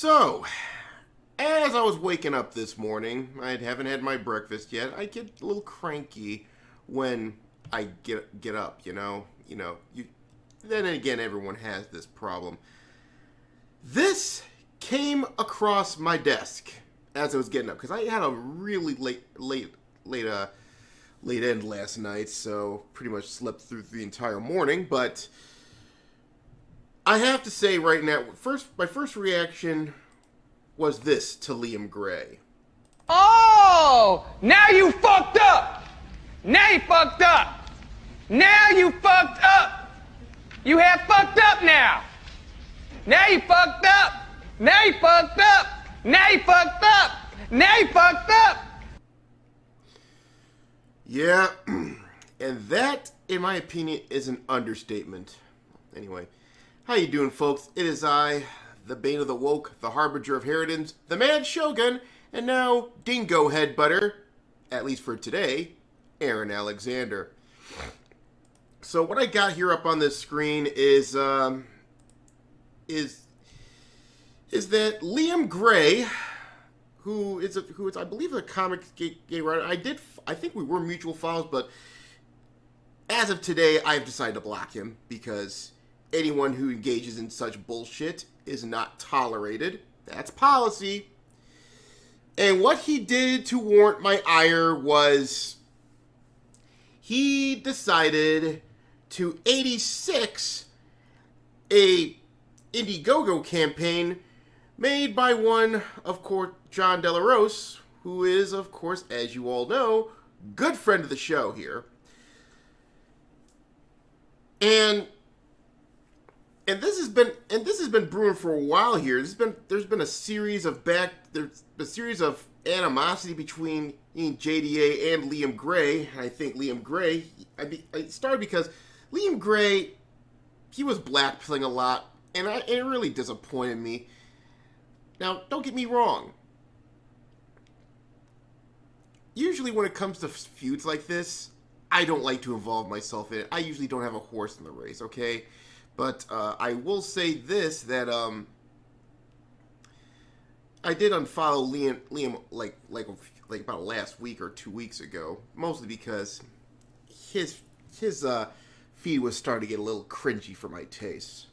So, as I was waking up this morning, I haven't had my breakfast yet. I get a little cranky when I get up. Then again, everyone has this problem. This came across my desk as I was getting up because I had a really late end last night, so pretty much slept through the entire morning. But I have to say right now, my first reaction was this to Liam Gray. Oh, now you fucked up. Now you fucked up. Now you fucked up. You have fucked up now. Now you fucked up. Now you fucked up. Now you fucked up. Now you fucked up. Yeah, and that, in my opinion, is an understatement. Anyway, how you doing, folks? It is I, the Bane of the Woke, the Harbinger of Harridans, the Mad Shogun, and now Dingo Headbutter, at least for today, Aaron Alexander. So what I got here up on this screen is that Liam Gray, who is I believe a comic gay writer. I think we were mutual follows, but as of today, I've decided to block him because anyone who engages in such bullshit is not tolerated. That's policy. And what he did to warrant my ire was he decided to 86 a Indiegogo campaign made by one, of course, John Delarose, who is, of course, as you all know, good friend of the show here. And this has been brewing for a while here. There's been a series of animosity between JDA and Liam Gray. I think Liam Gray, it started because Liam Gray, he was blackpilling a lot, and it really disappointed me. Now, don't get me wrong. Usually when it comes to feuds like this, I don't like to involve myself in it. I usually don't have a horse in the race, okay? But I will say this, that I did unfollow Liam like about last week or 2 weeks ago, mostly because his feed was starting to get a little cringy for my tastes.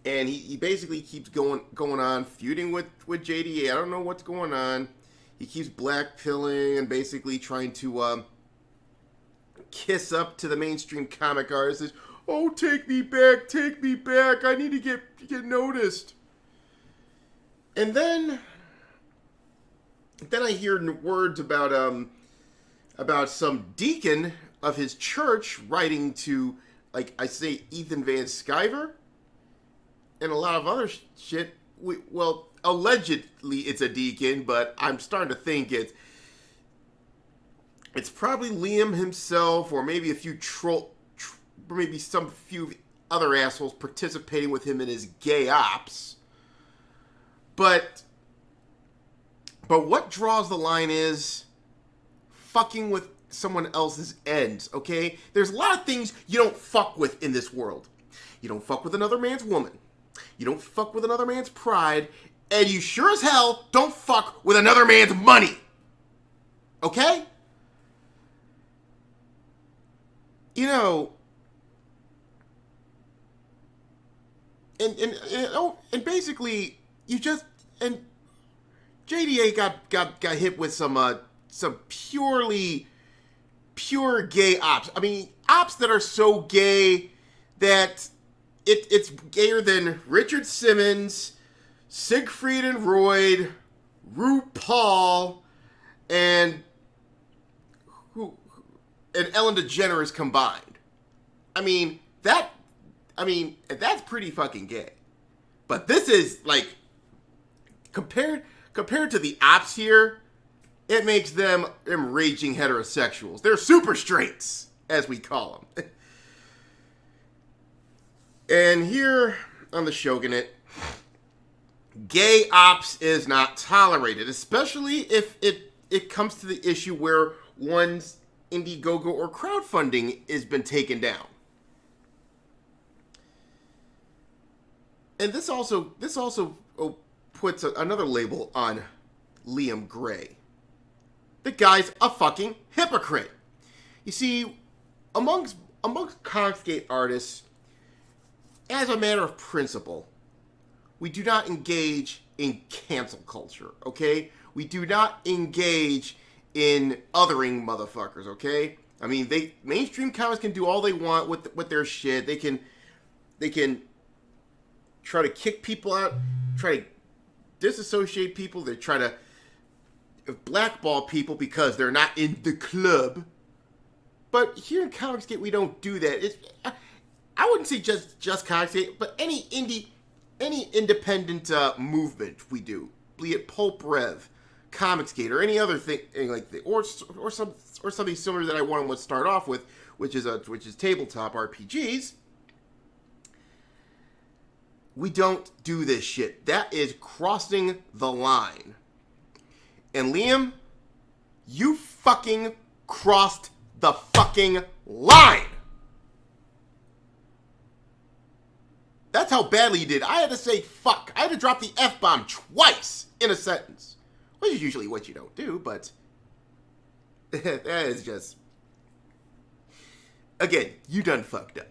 And he basically keeps going on feuding with JDA. I don't know what's going on. He keeps blackpilling and basically trying to kiss up to the mainstream comic artists. Oh, take me back, I need to get noticed. And then I hear words about some deacon of his church writing to, like I say, Ethan Van Sciver and a lot of other shit. Well, allegedly it's a deacon, but I'm starting to think it's probably Liam himself, or maybe a few maybe some few other assholes participating with him in his gay ops. But what draws the line is fucking with someone else's ends, okay? There's a lot of things you don't fuck with in this world. You don't fuck with another man's woman. You don't fuck with another man's pride. And you sure as hell don't fuck with another man's money. Okay? You know, and basically you just, and JDA got hit with some pure gay ops. I mean, ops that are so gay that it's gayer than Richard Simmons, Siegfried and Roy, RuPaul, and Ellen DeGeneres combined. I mean, that's pretty fucking gay. But this is, like, compared to the ops here, it makes them raging heterosexuals. They're super straights, as we call them. And here on the Shogunate, gay ops is not tolerated, especially if it comes to the issue where one's Indiegogo or crowdfunding has been taken down. And this also puts another label on Liam Gray. The guy's a fucking hypocrite. You see, amongst Comicsgate artists, as a matter of principle, we do not engage in cancel culture, okay? We do not engage in othering motherfuckers, okay? I mean, mainstream comics can do all they want with their shit. They can try to kick people out, try to disassociate people. They try to blackball people because they're not in the club. But here in Comicsgate, we don't do that. I wouldn't say just Comicsgate, but any independent movement we do, be it Pulp Rev, Comicsgate, or any other thing like that, or something similar that I want to start off with, which is tabletop RPGs. We don't do this shit. That is crossing the line. And Liam, you fucking crossed the fucking line. That's how badly you did. I had to say fuck. I had to drop the F-bomb twice in a sentence. Which is usually what you don't do, but that is just... Again, you done fucked up.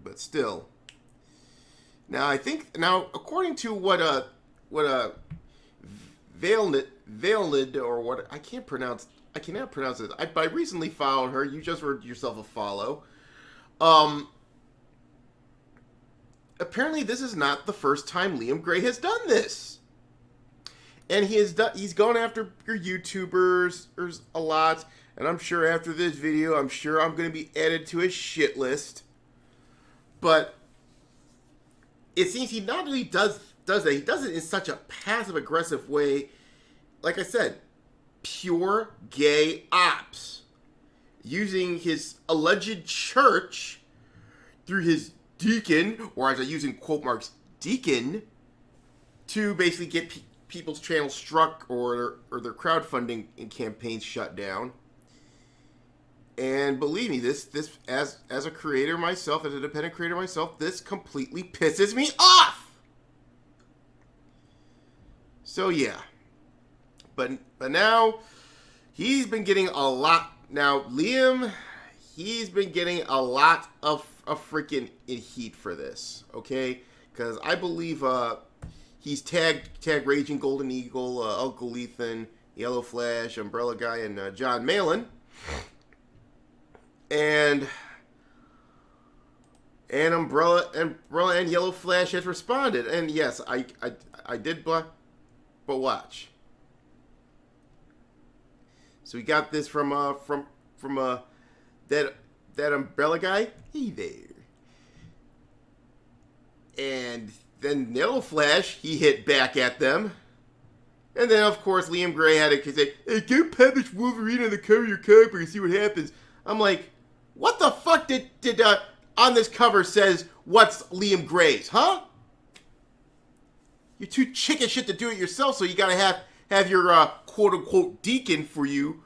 But still. Now, according to what Veilnid, or what, I cannot pronounce it. I recently followed her. You just were yourself a follow. Apparently this is not the first time Liam Gray has done this. And he's gone after your YouTubers a lot. And I'm sure after this video, I'm going to be added to his shit list. But it seems he not only does that, he does it in such a passive-aggressive way. Like I said, pure gay ops. Using his alleged church through his deacon, or as I use in quote marks, deacon, to basically get people's channels struck or their crowdfunding campaigns shut down. And believe me, this as a creator myself, as an independent creator myself, this completely pisses me off. So yeah. But now he's been getting a lot. Now Liam, he's been getting a lot of freaking heat for this, okay? Because I believe he's tagged Raging Golden Eagle, Uncle Ethan, Yellow Flash, Umbrella Guy, and John Malin. And Umbrella and Yellow Flash has responded. And yes, I did block, but watch. So we got this from that Umbrella Guy. Hey there. And then Yellow Flash, he hit back at them. And then, of course, Liam Gray had to say, hey, go publish Wolverine on the cover of your comic book and see what happens. I'm like, what the fuck did on this cover says, what's Liam Gray's, huh? You're too chicken shit to do it yourself, so you gotta have your quote-unquote deacon for you,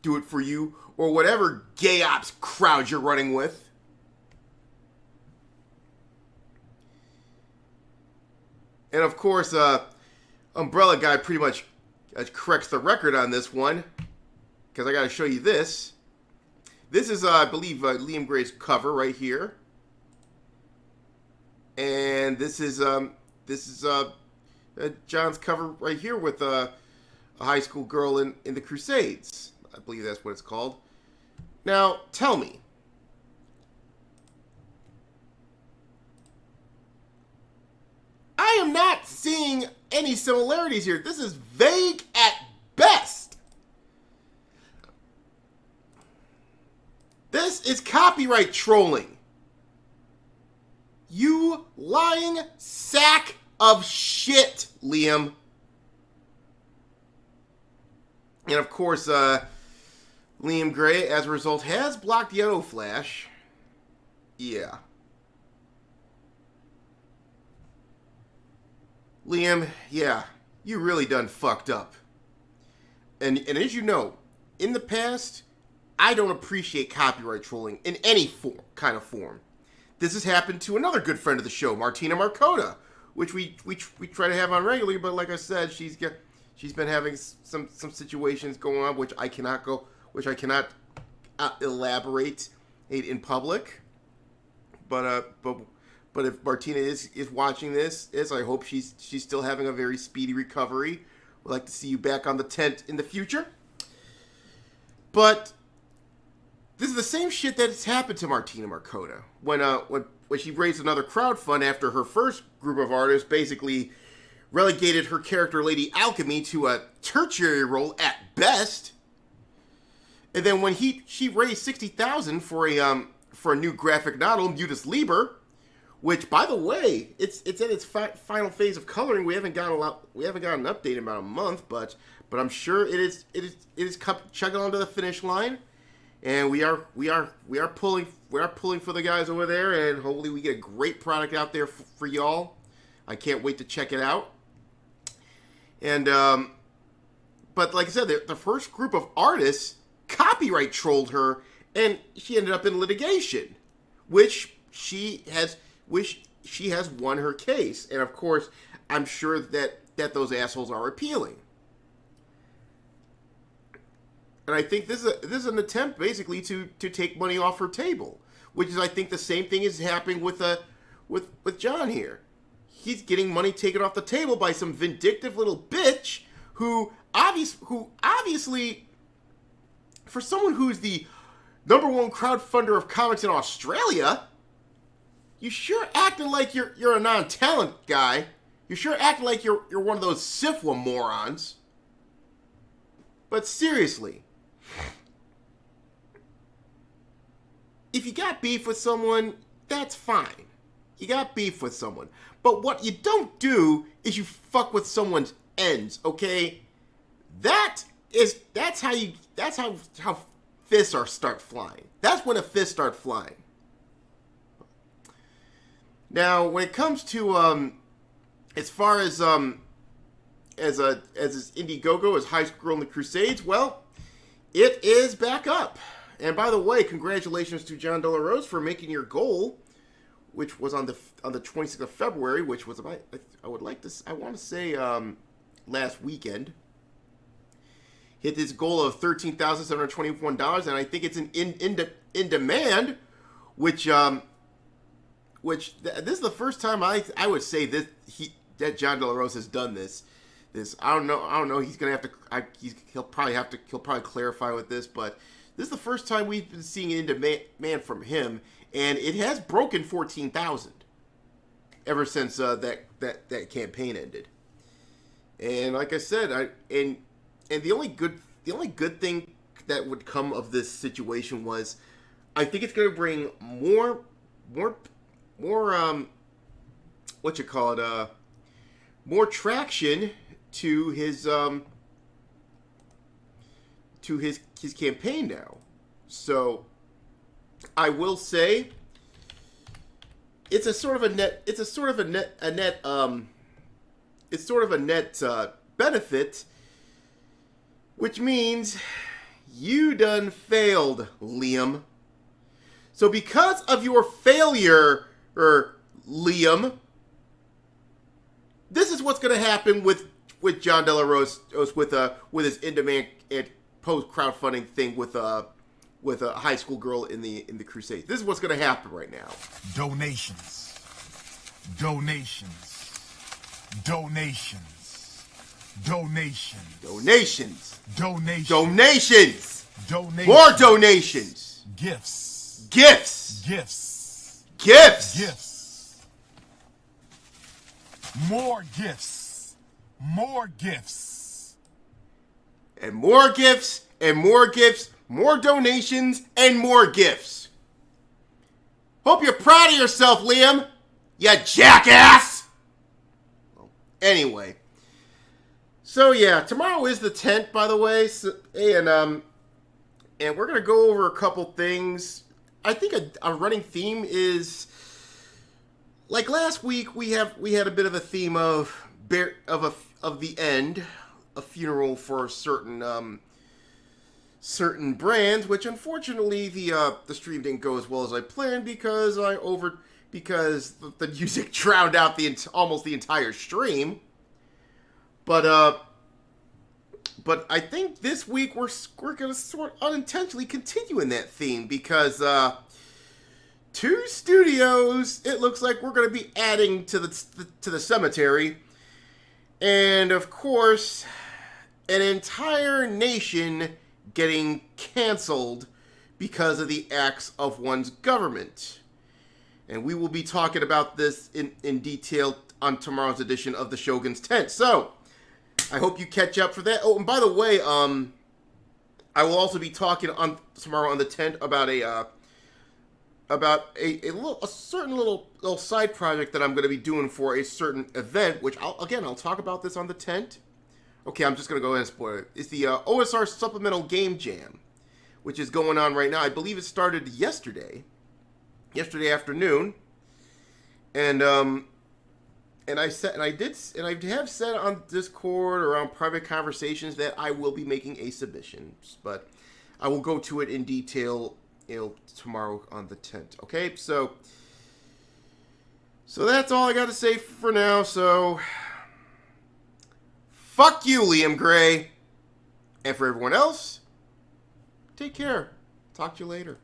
do it for you, or whatever gay ops crowd you're running with. And of course, Umbrella Guy pretty much corrects the record on this one, because I gotta show you this. This is, I believe, Liam Gray's cover right here. And this is John's cover right here with a high school girl in the Crusades. I believe that's what it's called. Now, tell me. I am not seeing any similarities here. This is vague at best. This is copyright trolling. You lying sack of shit, Liam. And of course, Liam Gray, as a result, has blocked Yellow Flash. Yeah. Liam, yeah, you really done fucked up. And as you know, in the past, I don't appreciate copyright trolling in any kind of form. this has happened to another good friend of the show, Martina Marcota, which we try to have on regularly, but like I said, she's been having some situations going on which I cannot elaborate in public. But if Martina is watching this, I hope she's still having a very speedy recovery. We'd like to see you back on the tent in the future. But this is the same shit that's happened to Martina Marcota when she raised another crowdfund after her first group of artists basically relegated her character Lady Alchemy to a tertiary role at best. And then when she raised $60,000 for a new graphic novel, Mutus Liber, which, by the way, it's in its final phase of coloring. We haven't got an update in about a month, but I'm sure it is chugging onto the finish line, and we are pulling for the guys over there, and hopefully we get a great product out there for y'all. I can't wait to check it out. And but like I said, the first group of artists copyright trolled her, and she ended up in litigation, which she has won her case. And of course, I'm sure that those assholes are appealing. And I think this is an attempt basically to take money off her table, which is, I think, the same thing is happening with John here. He's getting money taken off the table by some vindictive little bitch who obviously, for someone who's the #1 crowdfunder of comics in Australia, you sure acting like you're a non-talent guy. You sure acting like you're one of those SIFWA morons. But seriously, if you got beef with someone, that's fine. You got beef with someone. But what you don't do is you fuck with someone's ends, okay? That's how fists start flying. That's when a fist starts flying. Now, when it comes to as far as Indiegogo, as High School Girl in the Crusades, well, it is back up. And by the way, congratulations to John De La Rose for making your goal, which was on the 26th of February, which was about, I want to say last weekend. Hit this goal of $13,721, and I think it's in demand, which this is the first time I would say that John De La Rose has done this. I don't know. He's gonna have to. He'll probably clarify with this, but this is the first time we've been seeing it in demand from him, and it has broken 14,000 ever since that campaign ended. And like I said, and the only good thing that would come of this situation was, I think it's going to bring more more traction to his campaign now. So I will say it's a sort of a net benefit, which means you done failed, Liam. So because of your failure, Liam, this is what's going to happen with John De La Rose with his in-demand and post-crowdfunding thing with a High School Girl in the Crusades. This is what's going to happen right now. Donations. More donations. Gifts. More gifts. And more gifts, and more gifts, more donations, and more gifts. Hope you're proud of yourself, Liam, you jackass! Well, anyway. So yeah, tomorrow is the 10th, by the way, and we're going to go over a couple things. I think a running theme is, like last week, we had a bit of a theme of the end, a funeral for a certain certain brands, which unfortunately the stream didn't go as well as I planned because the music drowned out almost the entire stream. But I think this week we're gonna sort of unintentionally continue in that theme because two studios it looks like we're gonna be adding to the cemetery, and of course an entire nation getting canceled because of the acts of one's government. And we will be talking about this in detail on tomorrow's edition of the Shogun's Tent. So, I hope you catch up for that. Oh, and by the way, I will also be talking on tomorrow on the tent about a certain little side project that I'm going to be doing for a certain event, which I'll talk about this on the tent. Okay, I'm just going to go ahead and spoil it. It's the OSR Supplemental Game Jam, which is going on right now. I believe it started yesterday afternoon, and I have said on Discord or on private conversations that I will be making a submission, but I will go to it in detail, tomorrow on the tent. Okay, so that's all I got to say for now. So fuck you, Liam Gray, and for everyone else, take care. Talk to you later.